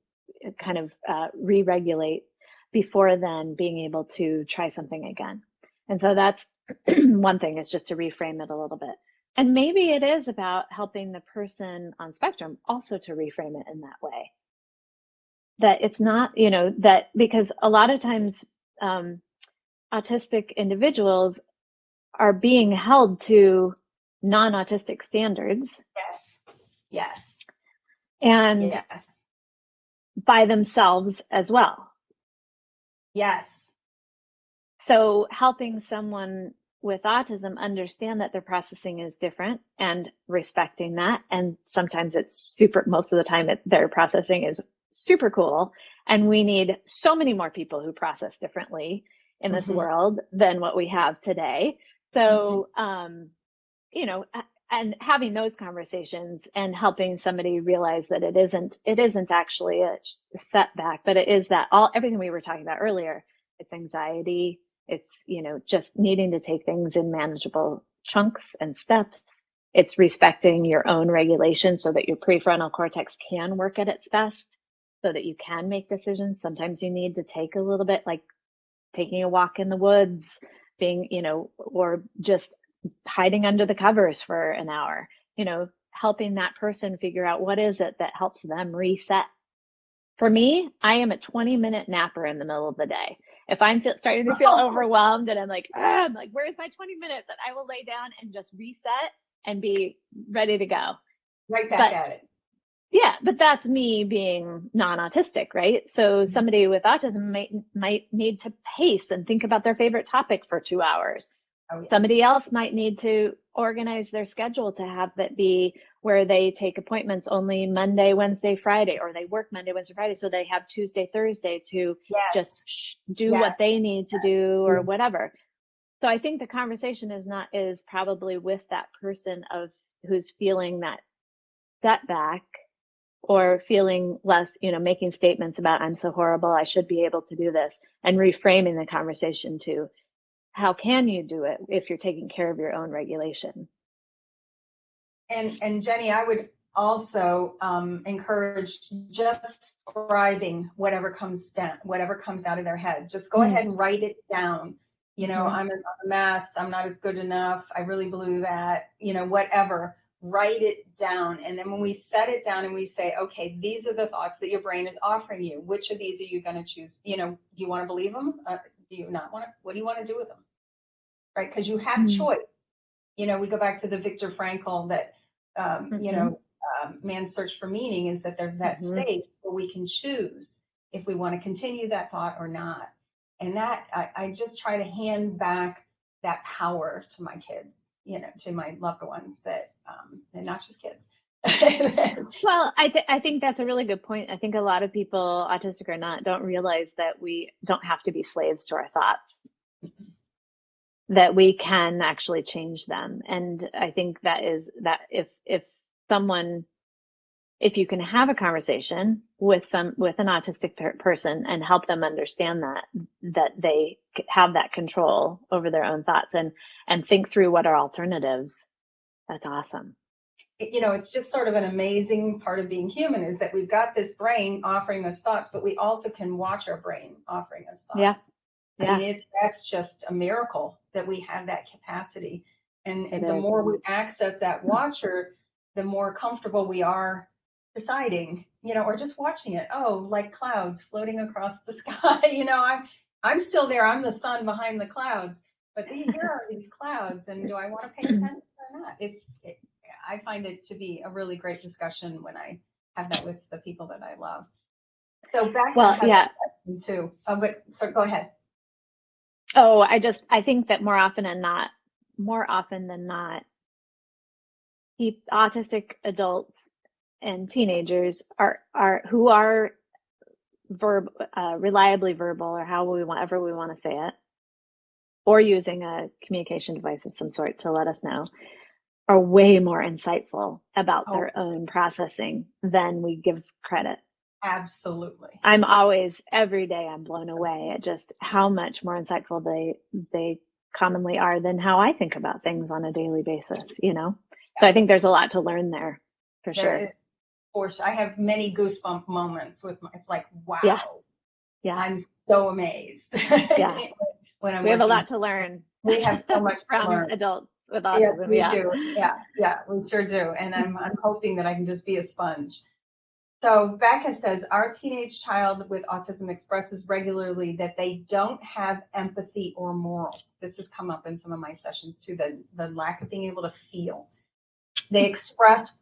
kind of re-regulate before then being able to try something again. And so that's one thing, is just to reframe it a little bit. And maybe it is about helping the person on spectrum also to reframe it in that way. That it's not, that because a lot of times autistic individuals are being held to non-autistic standards. Yes. Yes. And yes. by themselves as well. Yes. So helping someone with autism understand that their processing is different and respecting that. And sometimes most of the time their processing is super cool. And we need so many more people who process differently in this world than what we have today. So, and having those conversations and helping somebody realize that it isn't actually a setback, but it is everything we were talking about earlier. It's anxiety. It's, just needing to take things in manageable chunks and steps. It's respecting your own regulation so that your prefrontal cortex can work at its best, so that you can make decisions. Sometimes you need to take a little bit, like taking a walk in the woods, being, or just hiding under the covers for an hour, helping that person figure out what is it that helps them reset. For me, I am a 20-minute napper in the middle of the day. If I'm starting to feel overwhelmed and I'm like, where's my 20 minutes? That I will lay down and just reset and be ready to go. Right back at it. Yeah, but that's me being non-autistic, right? So somebody with autism might need to pace and think about their favorite topic for 2 hours. Oh, yeah. Somebody else might need to organize their schedule to have that be where they take appointments only Monday, Wednesday, Friday, or they work Monday, Wednesday, Friday, so they have Tuesday, Thursday to just do what they need to do or whatever. So I think the conversation is probably with that person who's feeling that setback, or feeling less, making statements about, I'm so horrible, I should be able to do this, and reframing the conversation to, how can you do it if you're taking care of your own regulation? And Jenny, I would also encourage just writing whatever comes out of their head. Just go ahead and write it down. I'm a mess, I'm not as good enough, I really blew that, whatever. Write it down. And then when we set it down and we say, okay, these are the thoughts that your brain is offering you. Which of these are you going to choose? Do you want to believe them? Do you not want to? What do you want to do with them? Right? Because you have choice. We go back to the Viktor Frankl that, man's search for meaning is that there's that space where we can choose if we want to continue that thought or not. And that I just try to hand back that power to my kids, to my loved ones, that they're not just kids. Well, I think that's a really good point. I think a lot of people, autistic or not, don't realize that we don't have to be slaves to our thoughts, that we can actually change them. And I think that if you can have a conversation with an autistic person and help them understand that they have that control over their own thoughts and think through what are alternatives, that's awesome. It's just sort of an amazing part of being human, is that we've got this brain offering us thoughts, but we also can watch our brain offering us thoughts. Yeah. I mean, that's just a miracle that we have that capacity. And the more we access that watcher, the more comfortable we are deciding, or just watching it. Oh, like clouds floating across the sky. I'm still there. I'm the sun behind the clouds, but here are these clouds, and do I want to pay attention or not? I find it to be a really great discussion when I have that with the people that I love. So Becca Well, has yeah. a question too. But so go ahead. Oh, I think that more often than not, autistic adults and teenagers are who are reliably verbal, or however we want to say it, or using a communication device of some sort to let us know, are way more insightful about their own processing than we give credit. Absolutely. I'm always, every day I'm blown away at just how much more insightful they commonly are than how I think about things on a daily basis, you know? So I think there's a lot to learn there, for There sure. is, for sure. I have many goosebump moments with it's like, wow. Yeah. I'm so amazed. Yeah. When I'm We have a working. lot to learn. We have so much to from learn. adults with Yes, autism. we do. Yeah, we sure do. And I'm hoping that I can just be a sponge. So Becca says, our teenage child with autism expresses regularly that they don't have empathy or morals. This has come up in some of my sessions too, the lack of being able to feel. They express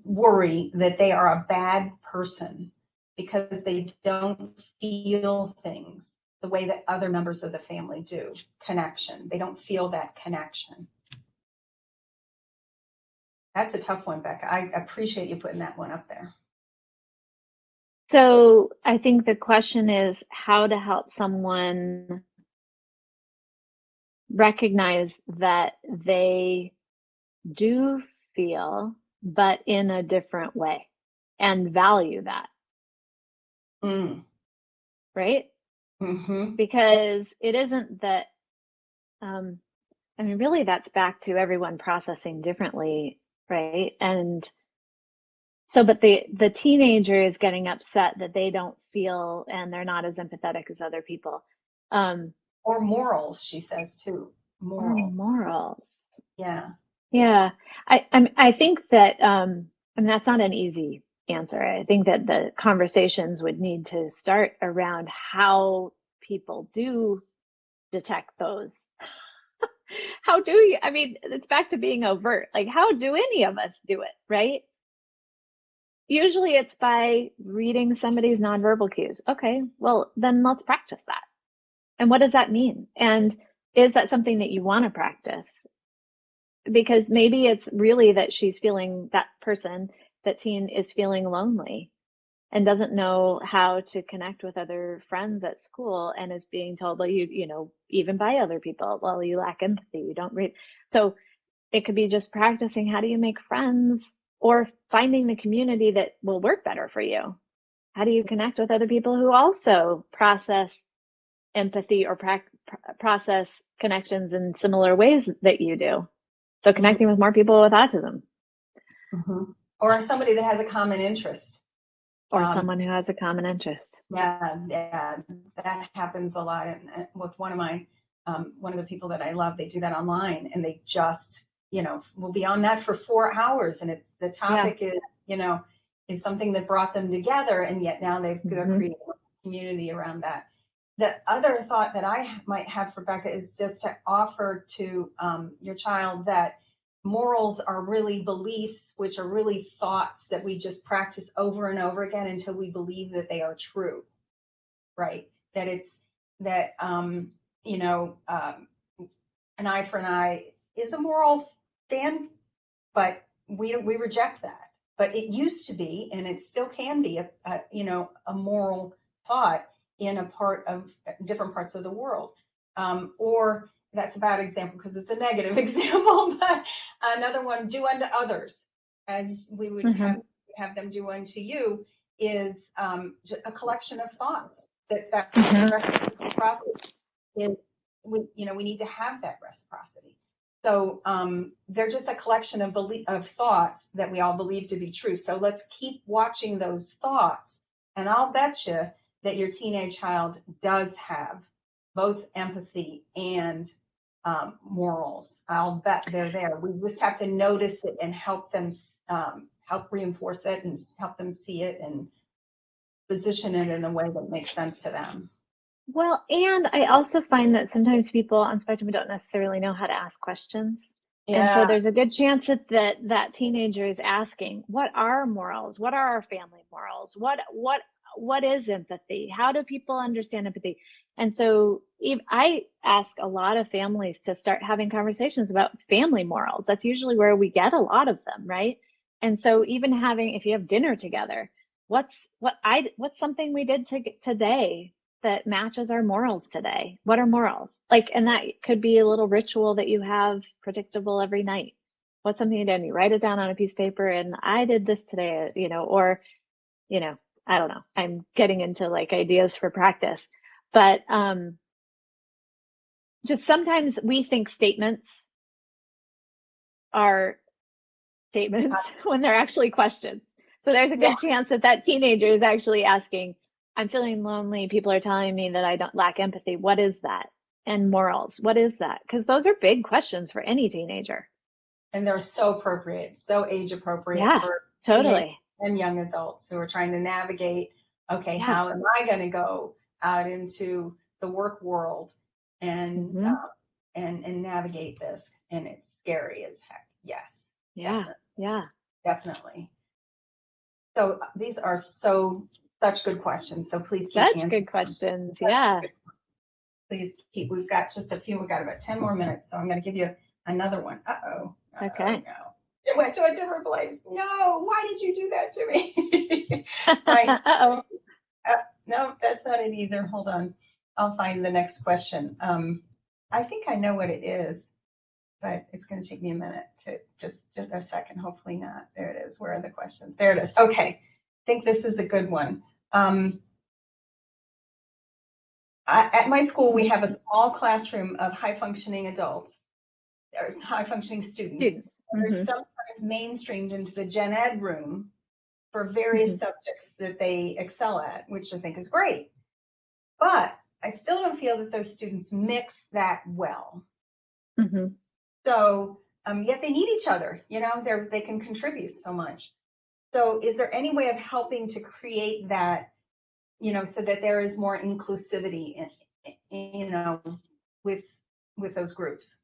worry that they are a bad person because they don't feel things the way that other members of the family do. Connection. They don't feel that connection. That's a tough one, Becca. I appreciate you putting that one up there. So I think the question is how to help someone recognize that they do feel, but in a different way, and value that. Right? Mm-hmm. Because it isn't that, really that's back to everyone processing differently, right? And so, but the teenager is getting upset that they don't feel and they're not as empathetic as other people. Or morals, she says too. Or morals. Yeah. Yeah. I think that, that's not an easy answer. I think that the conversations would need to start around how people do detect those. How do you, it's back to being overt. Like, how do any of us do it, right? Usually it's by reading somebody's nonverbal cues. Okay, well, then let's practice that. And what does that mean? And is that something that you want to practice? Because maybe it's really that that teen is feeling lonely and doesn't know how to connect with other friends at school, and is being told, well, even by other people, well, you lack empathy, you don't read. So it could be just practicing, how do you make friends, or finding the community that will work better for you. How do you connect with other people who also process empathy or process connections in similar ways that you do? So connecting with more people with autism. Mm-hmm. Or somebody that has a common interest. Or someone who has a common interest. Yeah, that happens a lot. And with one of the people that I love, they do that online, and they just, will be on that for 4 hours, and the topic is something that brought them together, and yet now they're creating a community around that. The other thought that I might have for Becca is just to offer to your child that morals are really beliefs, which are really thoughts that we just practice over and over again until we believe that they are true, right? That it's that, an eye for an eye is a moral stand, but we reject that. But it used to be, and it still can be, a moral thought in different parts of the world. Or that's a bad example because it's a negative example, but another one, do unto others as we would have them do unto you, is a collection of thoughts that reciprocity is. We need to have that reciprocity. So they're just a collection of thoughts that we all believe to be true. So let's keep watching those thoughts, and I'll bet you that your teenage child does have both empathy and morals. I'll bet they're there. We just have to notice it and help them, help reinforce it and help them see it and position it in a way that makes sense to them. Well, and I also find that sometimes people on spectrum don't necessarily know how to ask questions. And so Yeah. there's a good chance that that teenager is asking, what are morals? What are our family morals? What is empathy? How do people understand empathy? And so if I ask a lot of families to start having conversations about family morals. That's usually where we get a lot of them, right? And so even having, if you have dinner together, what's something we did today that matches our morals today? What are morals? Like, and that could be a little ritual that you have predictable every night. What's something you did? And you write it down on a piece of paper, and I did this today, or, you know, I don't know. I'm getting into like ideas for practice, but just sometimes we think statements are statements when they're actually questions. So there's a Yeah. good chance that that teenager is actually asking, I'm feeling lonely. People are telling me that I don't lack empathy. What is that? And morals, what is that? Because those are big questions for any teenager. And they're so appropriate, so age appropriate Yeah, for teenagers totally. and young adults who are trying to navigate, okay, Yeah. how am I going to go out into the work world and Hmm. and navigate this? And it's scary as heck. Yes, Yeah. definitely, Yeah. definitely. So these are such good questions. So please keep Such answering good them. questions. Yeah. Please keep. We've got just a few. We've got about 10 more minutes, so I'm going to give you another one. Uh-oh. Oh Okay. no. It went to a different place. No, why did you do that to me? My, Uh-oh. uh, no, that's not it either. Hold on. I'll find the next question. I think I know what it is, but it's going to take me a minute to just a second. Hopefully not. There it is. Where are the questions? There it is. Okay. I think this is a good one. At my school, we have a small classroom of high functioning adults or high functioning students. Students. They're Hmm. sometimes mainstreamed into the gen ed room for Hmm. various subjects that they excel at, which I think is great. But I still don't feel that those students mix that well. Hmm. So yet they need each other, they can contribute so much. So is there any way of helping to create that, so that there is more inclusivity with those groups?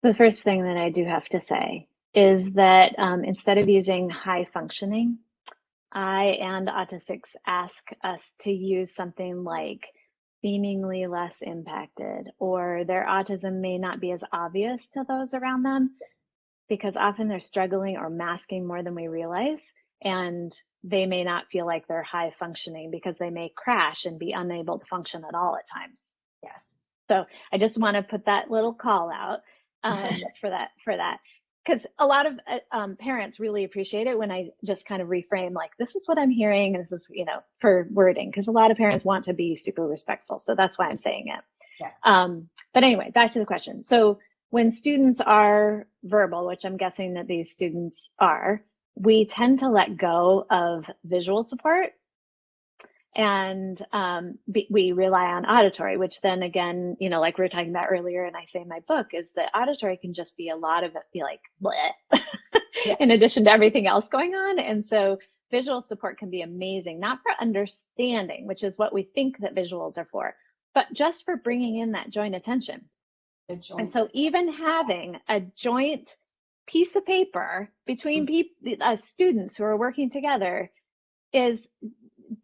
The first thing that I do have to say is that instead of using high functioning, I and Autistics ask us to use something like seemingly less impacted, or their autism may not be as obvious to those around them because often they're struggling or masking more than we realize. Yes. And they may not feel like they're high functioning because they may crash and be unable to function at all at times. Yes. So I just want to put that little call out for that, because a lot of parents really appreciate it when I just kind of reframe like, this is what I'm hearing, and this is, for wording, because a lot of parents want to be super respectful. So that's why I'm saying it. Yes. But anyway, back to the question. So when students are verbal, which I'm guessing that these students are, we tend to let go of visual support, and we rely on auditory, which then again, like we were talking about earlier, and I say in my book, is that auditory can just be a lot of it, be like bleh, Yeah. in addition to everything else going on. And so visual support can be amazing, not for understanding, which is what we think that visuals are for, but just for bringing in that joint attention. The And joint. so even having a joint piece of paper between students who are working together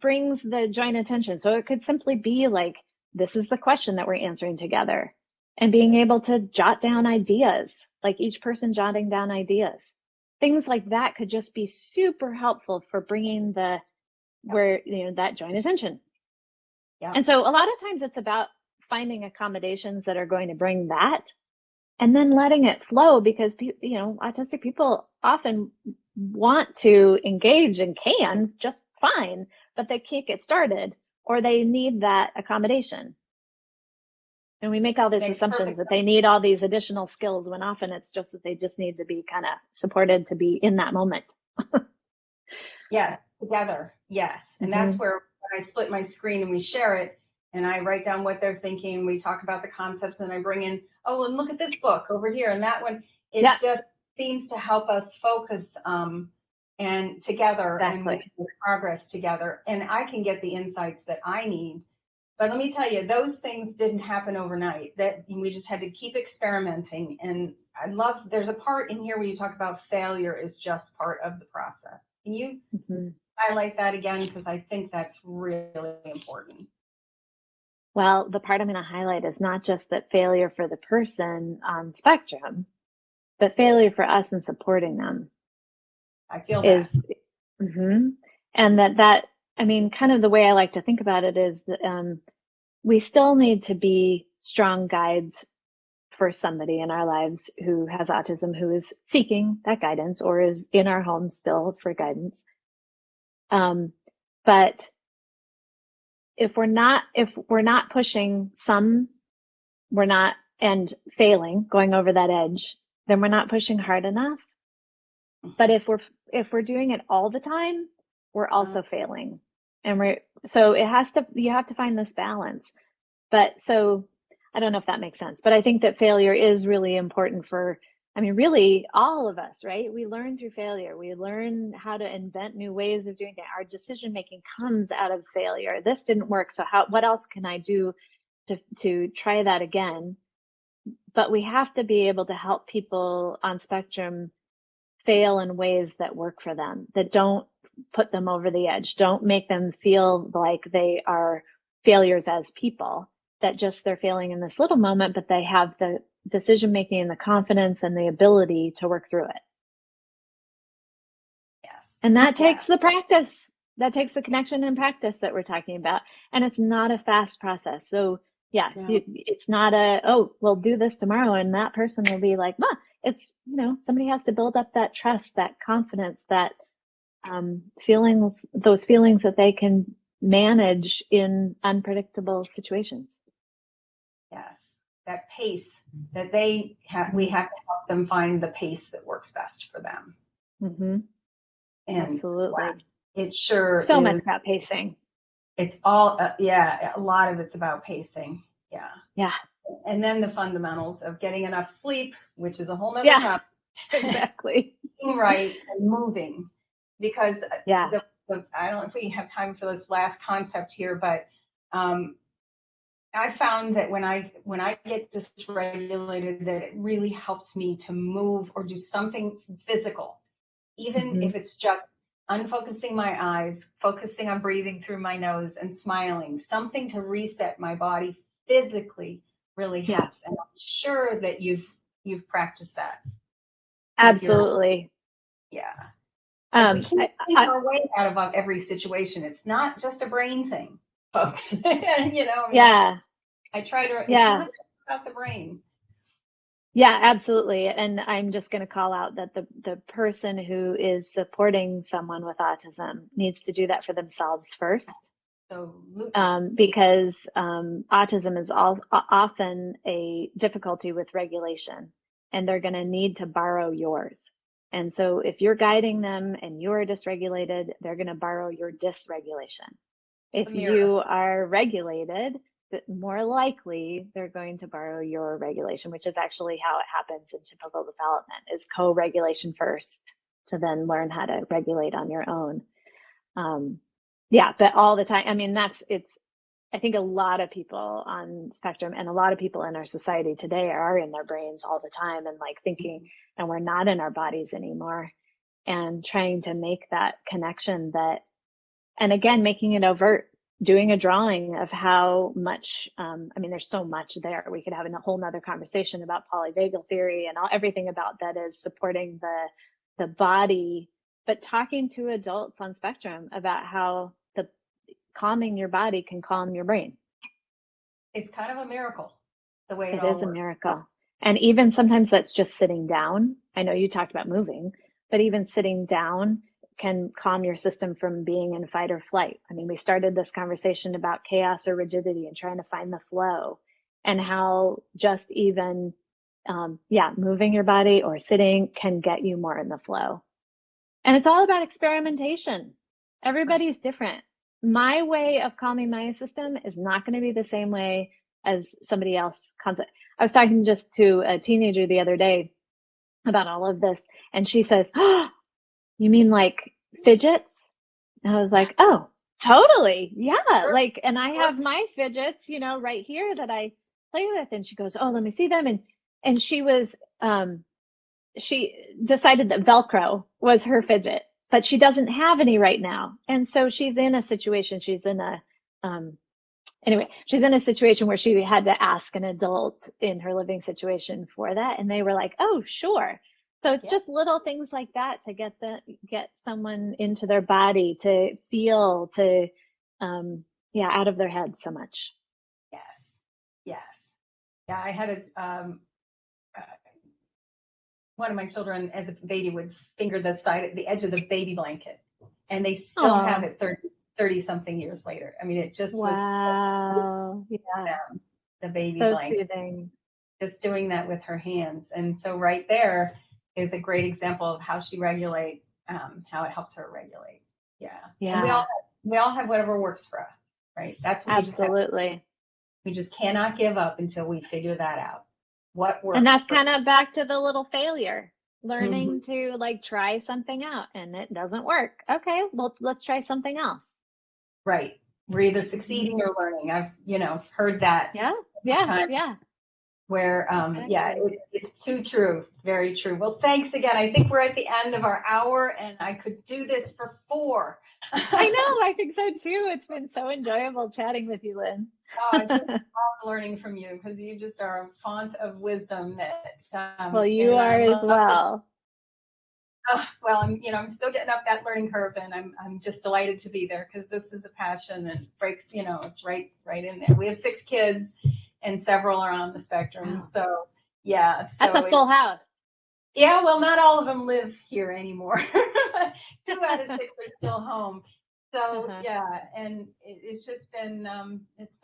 brings the joint attention. So it could simply be like, this is the question that we're answering together, and being able to jot down ideas, like each person jotting down ideas. Things like that could just be super helpful for bringing that joint attention. Yeah. And so a lot of times it's about finding accommodations that are going to bring that, and then letting it flow, because autistic people often want to engage and can just fine, but they can't get started, or they need that accommodation. And we make all these Makes assumptions perfect that sense. they need all these additional skills, when often it's just that they just need to be kind of supported to be in that moment. Yes, together. Yes. And that's Mm-hmm. where I split my screen and we share it and I write down what they're thinking. We talk about the concepts and I bring in, oh, and look at this book over here and that one. It Yeah, just seems to help us focus and together, and we exactly. can make progress together. And I can get the insights that I need But let me tell you, those things didn't happen overnight. That we just had to keep experimenting. And I love, there's a part in here where you talk about failure is just part of the process. Can you highlight that again? Because I think that's really important. Well, the part I'm going to highlight is not just that failure for the person on spectrum, but failure for us in supporting them. I feel that. And that, I mean, kind of the way I like to think about it is that we still need to be strong guides for somebody in our lives who has autism, who is seeking that guidance or is in our home still for guidance. But if we're not pushing some, we're not, and failing, going over that edge, then we're not pushing hard enough. But if we're doing it all the time, we're also failing. And so you have to find this balance. But so I don't know if that makes sense, but I think that failure is really important for, I mean, really all of us, right? We learn through failure. We learn how to invent new ways of doing things. Our decision making comes out of failure. This didn't work, so what else can I do to try that again? But we have to be able to help people on spectrum fail in ways that work for them, that don't put them over the edge, don't make them feel like they are failures as people, that just they're failing in this little moment, but they have the decision making and the confidence and the ability to work through it. Yes. And that takes the practice. That takes the connection and practice that we're talking about. And it's not a fast process. So it's not we'll do this tomorrow and that person will be like, it's, somebody has to build up that trust, that confidence, that those feelings that they can manage in unpredictable situations. Yes, that pace that they have, we have to help them find the pace that works best for them. And absolutely. It sure so much about pacing. It's all, a lot of it's about pacing. Yeah. And then the fundamentals of getting enough sleep, which is a whole nother topic. Exactly. Eating right and moving. Because I don't know if we have time for this last concept here, but I found that when I get dysregulated, that it really helps me to move or do something physical, even if it's just unfocusing my eyes, focusing on breathing through my nose and smiling. Something to reset my body physically really helps. And I'm sure that you've practiced that. Absolutely. We can't think our way out of every situation. It's not just a brain thing, folks. I try to, it's not just about the brain. Yeah, absolutely. And I'm just going to call out that the person who is supporting someone with autism needs to do that for themselves first. Because autism is often a difficulty with regulation, and they're going to need to borrow yours. And so if you're guiding them and you're dysregulated, they're going to borrow your dysregulation. If you are regulated, more likely they're going to borrow your regulation, which is actually how it happens in typical development, is co-regulation first to then learn how to regulate on your own. But all the time, I mean, I think a lot of people on spectrum and a lot of people in our society today are in their brains all the time and like thinking, and we're not in our bodies anymore, and trying to make that connection and again, making it overt, doing a drawing of how much, there's so much there. We could have a whole nother conversation about polyvagal theory and everything about that is supporting the body, but talking to adults on spectrum about how calming your body can calm your brain. It's kind of a miracle the way it is a miracle. And even sometimes that's just sitting down. I know you talked about moving, but even sitting down can calm your system from being in fight or flight. I mean, we started this conversation about chaos or rigidity and trying to find the flow, and how just even, moving your body or sitting can get you more in the flow. And it's all about experimentation. Everybody's different. My way of calming my system is not going to be the same way as somebody else. I was talking just to a teenager the other day about all of this, and she says, "Oh, you mean like fidgets?" And I was like, "Oh, Totally. Yeah. Sure. Like, and I have my fidgets, right here that I play with. And she goes, "Oh, let me see them." And she decided that Velcro was her fidget, but she doesn't have any right now. And so she's in a situation, um, she's in a situation where she had to ask an adult in her living situation for that. And they were like, "Oh, sure." So it's Yeah. just little things like that to get someone into their body to feel, yeah, out of their head so much. Yes. Yes. Yeah. I had uh, one of my children as a baby would finger the edge of the baby blanket, and they still have Oh, it 30 something years later. I mean, it just was so good wow. for Yeah. them, the baby So blanket, soothing. just doing that with her hands. And so right there is a great example of how she regulate, how it helps her regulate. Yeah. And Yeah, we all have whatever works for us, right? That's what absolutely. we just cannot give up until we figure that out. What And works that's for. kind of back to the little failure, Mhm. learning to like try something out and it doesn't work. Okay, well, let's try something else. Right. We're either Mhm. succeeding or learning. I've, heard that Yeah, enough yeah, times yeah, where, yeah, exactly. it's too true. Very true. Well, thanks again. I think we're at the end of our hour and I could do this for 4. I know, I think so too. It's been so enjoyable chatting with you, Lynn. I just love learning from you because you just are a font of wisdom Well, you and I are as love the, well. well, I'm still getting up that learning curve and I'm just delighted to be there because this is a passion that breaks, it's right in there. We have 6 kids and several are on the spectrum. Wow. So yeah, That's a so full house. yeah, well, not all of them live here anymore. 2 out of 6 are still home. So Uh-huh. yeah, and it's just been it's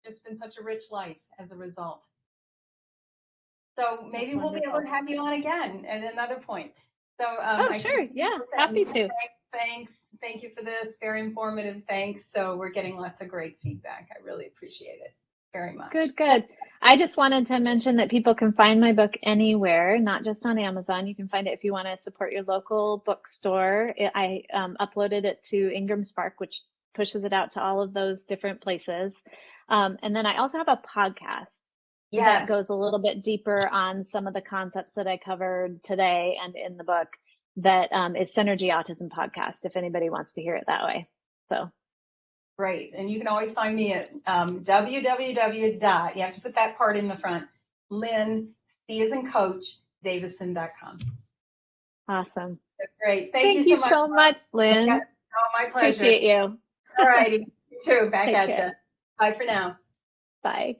just been such a rich life as a result. So That's maybe we'll be able to wonderful. have you on again at another point. So Oh, I keep sure. Yeah, people happy saying to. thanks, thank you for this, very informative, thanks. So we're getting lots of great feedback. I really appreciate it very much. Good, good. I just wanted to mention that people can find my book anywhere, not just on Amazon. You can find it if you want to support your local bookstore. I uploaded it to Ingram Spark, which pushes it out to all of those different places. And then I also have a podcast that Yes, goes a little bit deeper on some of the concepts that I covered today and in the book that is Synergy Autism Podcast, if anybody wants to hear it that way. So. great. And you can always find me at www. You have to put that part in the front. Lynn, C as in coach, Davison.com. Awesome. Great. Thank you Thank so you much. so much, Yeah, Lynn. oh, my pleasure. Appreciate you. All righty. You too. Back Take at you. care. Bye for now. Bye.